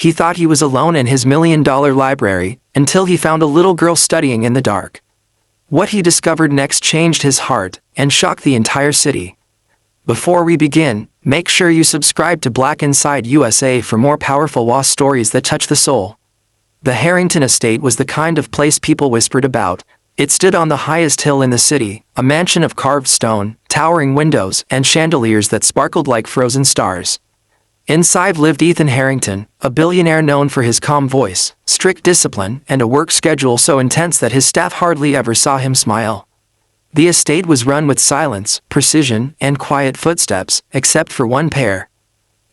He thought he was alone in his $1 million library, until he found a little girl studying in the dark. What he discovered next changed his heart, and shocked the entire city. Before we begin, make sure you subscribe to Black Inside USA for more powerful WA stories that touch the soul. The Harrington estate was the kind of place people whispered about. It stood on the highest hill in the city, a mansion of carved stone, towering windows, and chandeliers that sparkled like frozen stars. Inside lived Ethan Harrington, a billionaire known for his calm voice, strict discipline, and a work schedule so intense that his staff hardly ever saw him smile. The estate was run with silence, precision, and quiet footsteps, except for one pair.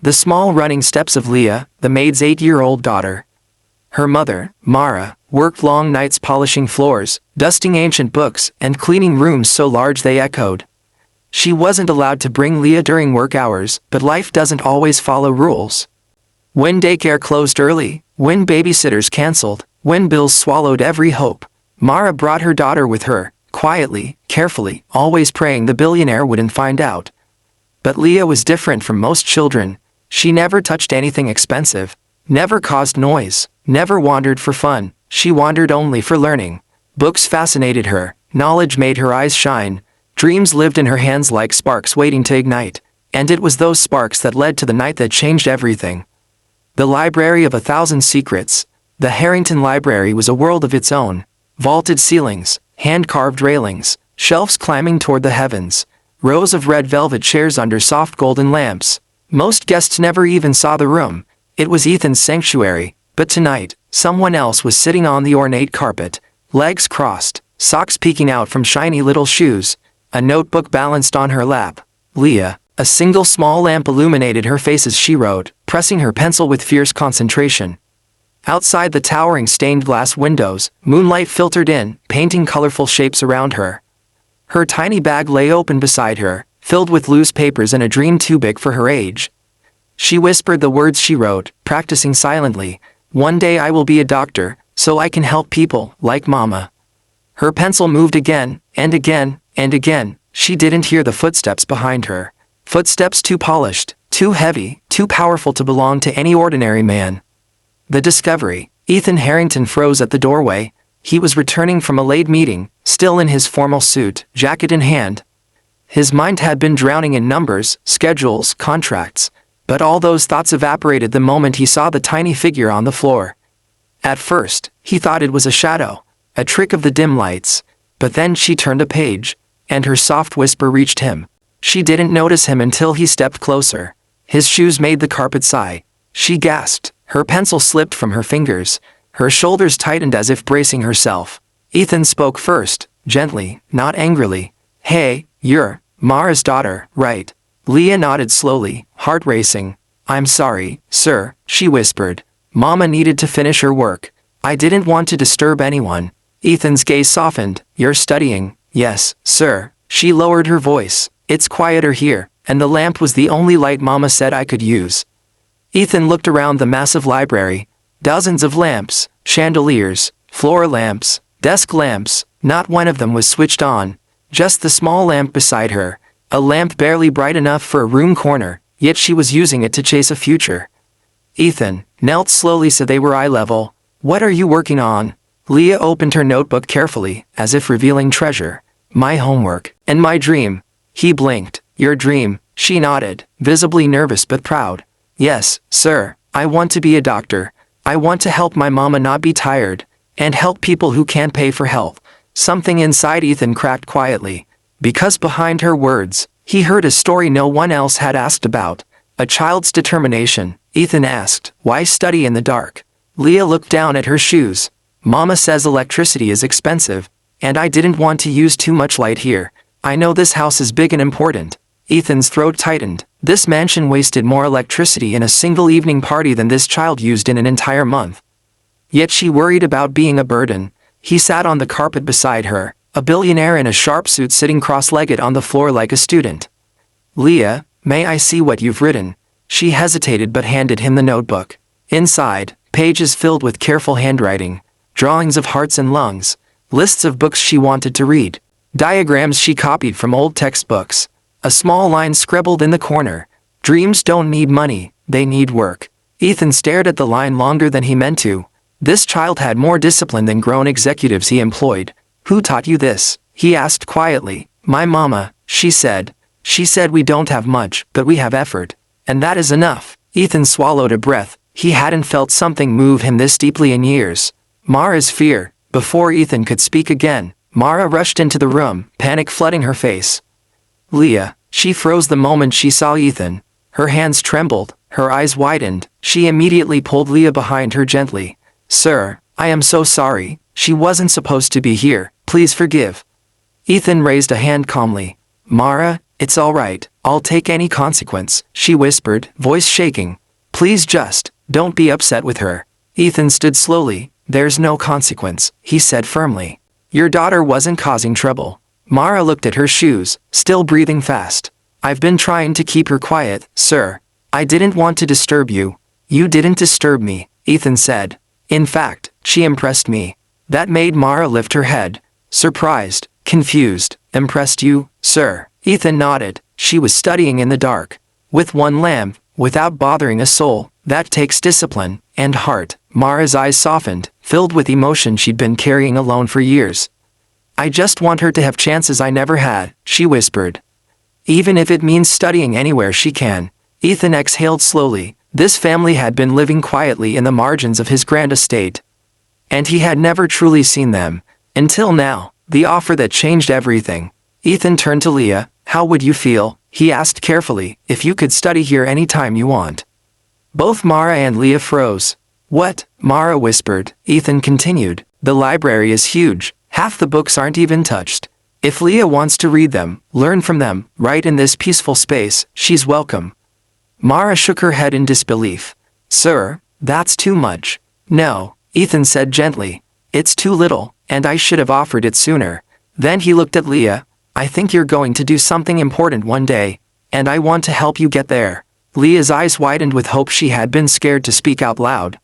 The small running steps of Leah, the maid's 8-year-old daughter. Her mother, Mara, worked long nights polishing floors, dusting ancient books, and cleaning rooms so large they echoed. She wasn't allowed to bring Leah during work hours, but life doesn't always follow rules. When daycare closed early, when babysitters canceled, when bills swallowed every hope, Mara brought her daughter with her, quietly, carefully, always praying the billionaire wouldn't find out. But Leah was different from most children. She never touched anything expensive, never caused noise, never wandered for fun. She wandered only for learning. Books fascinated her, knowledge made her eyes shine, dreams lived in her hands like sparks waiting to ignite, and it was those sparks that led to the night that changed everything. The Library of 1,000 Secrets. The Harrington Library was a world of its own. Vaulted ceilings, hand-carved railings, shelves climbing toward the heavens, rows of red velvet chairs under soft golden lamps. Most guests never even saw the room. It was Ethan's sanctuary, but tonight, someone else was sitting on the ornate carpet, legs crossed, socks peeking out from shiny little shoes, a notebook balanced on her lap. Leah. A single small lamp illuminated her face as she wrote, pressing her pencil with fierce concentration. Outside the towering stained glass windows, moonlight filtered in, painting colorful shapes around her. Her tiny bag lay open beside her, filled with loose papers and a dream too big for her age. She whispered the words she wrote, practicing silently. One day I will be a doctor, so I can help people, like Mama. Her pencil moved again, and again, and again. She didn't hear the footsteps behind her. Footsteps too polished, too heavy, too powerful to belong to any ordinary man. The discovery. Ethan Harrington froze at the doorway. He was returning from a late meeting, still in his formal suit, jacket in hand. His mind had been drowning in numbers, schedules, contracts, but all those thoughts evaporated the moment he saw the tiny figure on the floor. At first, he thought it was a shadow, a trick of the dim lights, but then she turned a page, and her soft whisper reached him. She didn't notice him until he stepped closer. His shoes made the carpet sigh. She gasped. Her pencil slipped from her fingers. Her shoulders tightened as if bracing herself. Ethan spoke first, gently, not angrily. Hey, you're Mara's daughter, right? Leah nodded slowly, heart racing. I'm sorry, sir, she whispered. Mama needed to finish her work. I didn't want to disturb anyone. Ethan's gaze softened. You're studying? Yes, sir. She lowered her voice. It's quieter here, and the lamp was the only light Mama said I could use. Ethan looked around the massive library. Dozens of lamps, chandeliers, floor lamps, desk lamps. Not one of them was switched on. Just the small lamp beside her. A lamp barely bright enough for a room corner, yet she was using it to chase a future. Ethan knelt slowly so they were eye level. What are you working on? Leah opened her notebook carefully, as if revealing treasure. My homework, and my dream. He blinked. Your dream, she nodded, visibly nervous but proud. Yes, sir, I want to be a doctor. I want to help my mama not be tired, and help people who can't pay for health. Something inside Ethan cracked quietly, because behind her words, he heard a story no one else had asked about. A child's determination. Ethan asked, why study in the dark? Leah looked down at her shoes. Mama says electricity is expensive, and I didn't want to use too much light here. I know this house is big and important. Ethan's throat tightened. This mansion wasted more electricity in a single evening party than this child used in an entire month. Yet she worried about being a burden. He sat on the carpet beside her, a billionaire in a sharp suit sitting cross-legged on the floor like a student. Leah, may I see what you've written? She hesitated but handed him the notebook. Inside, pages filled with careful handwriting, drawings of hearts and lungs, lists of books she wanted to read. Diagrams she copied from old textbooks. A small line scribbled in the corner. Dreams don't need money, they need work. Ethan stared at the line longer than he meant to. This child had more discipline than grown executives he employed. Who taught you this? He asked quietly. My mama, she said. She said we don't have much, but we have effort. And that is enough. Ethan swallowed a breath. He hadn't felt something move him this deeply in years. Mara's fear. Before Ethan could speak again, Mara rushed into the room, panic flooding her face. Leah. She froze the moment she saw Ethan. Her hands trembled, her eyes widened. She immediately pulled Leah behind her gently. Sir, I am so sorry. She wasn't supposed to be here. Please forgive. Ethan raised a hand calmly. Mara, it's all right. I'll take any consequence, she whispered, voice shaking. Please just, don't be upset with her. Ethan stood slowly. There's no consequence, he said firmly. Your daughter wasn't causing trouble. Mara looked at her shoes, still breathing fast. I've been trying to keep her quiet, sir. I didn't want to disturb you. You didn't disturb me, Ethan said. In fact, she impressed me. That made Mara lift her head. Surprised, confused. Impressed you, sir? Ethan nodded. She was studying in the dark. With one lamp, without bothering a soul. That takes discipline and heart. Mara's eyes softened, filled with emotion she'd been carrying alone for years. I just want her to have chances I never had, she whispered. Even if it means studying anywhere she can. Ethan exhaled slowly. This family had been living quietly in the margins of his grand estate. And he had never truly seen them. Until now, the offer that changed everything. Ethan turned to Leah. How would you feel, he asked carefully, if you could study here anytime you want? Both Mara and Leah froze. What? Mara whispered. Ethan continued. The library is huge. Half the books aren't even touched. If Leah wants to read them, learn from them, right in this peaceful space, she's welcome. Mara shook her head in disbelief. Sir, that's too much. No, Ethan said gently. It's too little, and I should have offered it sooner. Then he looked at Leah. I think you're going to do something important one day, and I want to help you get there. Leah's eyes widened with hope. She had been scared to speak out loud.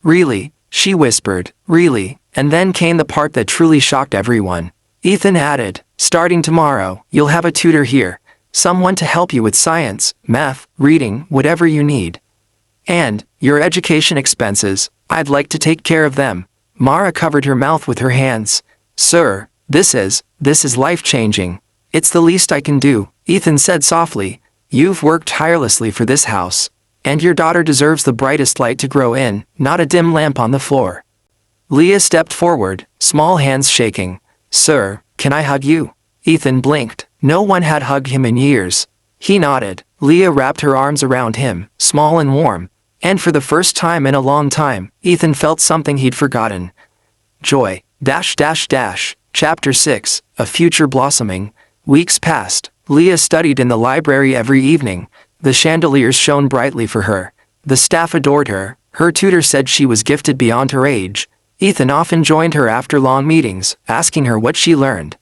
Really? She whispered. Really? And then came the part that truly shocked everyone. Ethan added, starting tomorrow, you'll have a tutor here. Someone to help you with science, math, reading, whatever you need. And, your education expenses, I'd like to take care of them. Mara covered her mouth with her hands. Sir, this is life-changing. It's the least I can do, Ethan said softly. You've worked tirelessly for this house. And your daughter deserves the brightest light to grow in, not a dim lamp on the floor. Leah stepped forward, small hands shaking. Sir, can I hug you? Ethan blinked. No one had hugged him in years. He nodded. Leah wrapped her arms around him, small and warm. And for the first time in a long time, Ethan felt something he'd forgotten. Joy. Chapter 6, A Future Blossoming. Weeks passed. Leah studied in the library every evening. The chandeliers shone brightly for her. The staff adored her. Her tutor said she was gifted beyond her age. Ethan often joined her after long meetings, asking her what she learned.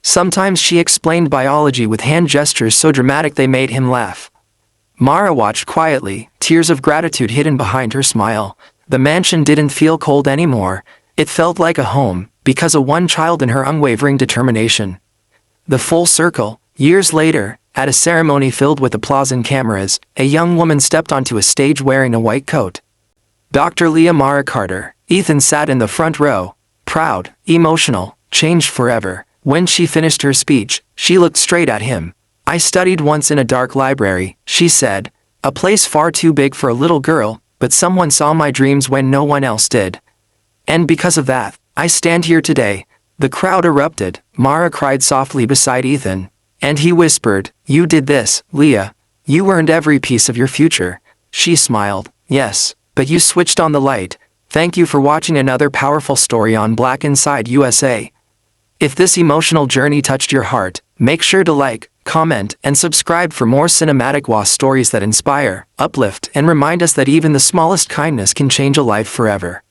Sometimes she explained biology with hand gestures so dramatic they made him laugh. Mara watched quietly, tears of gratitude hidden behind her smile. The mansion didn't feel cold anymore. It felt like a home, because of one child and her unwavering determination. The full circle. Years later, at a ceremony filled with applause and cameras, a young woman stepped onto a stage wearing a white coat. Dr. Leah Mara Carter. Ethan sat in the front row, proud, emotional, changed forever. When she finished her speech, she looked straight at him. I studied once in a dark library, she said. A place far too big for a little girl, but someone saw my dreams when no one else did. And because of that, I stand here today. The crowd erupted. Mara cried softly beside Ethan. And he whispered, you did this, Leah. You earned every piece of your future. She smiled. Yes, but you switched on the light. Thank you for watching another powerful story on Black Inside USA. If this emotional journey touched your heart, make sure to like, comment, and subscribe for more cinematic WA stories that inspire, uplift, and remind us that even the smallest kindness can change a life forever.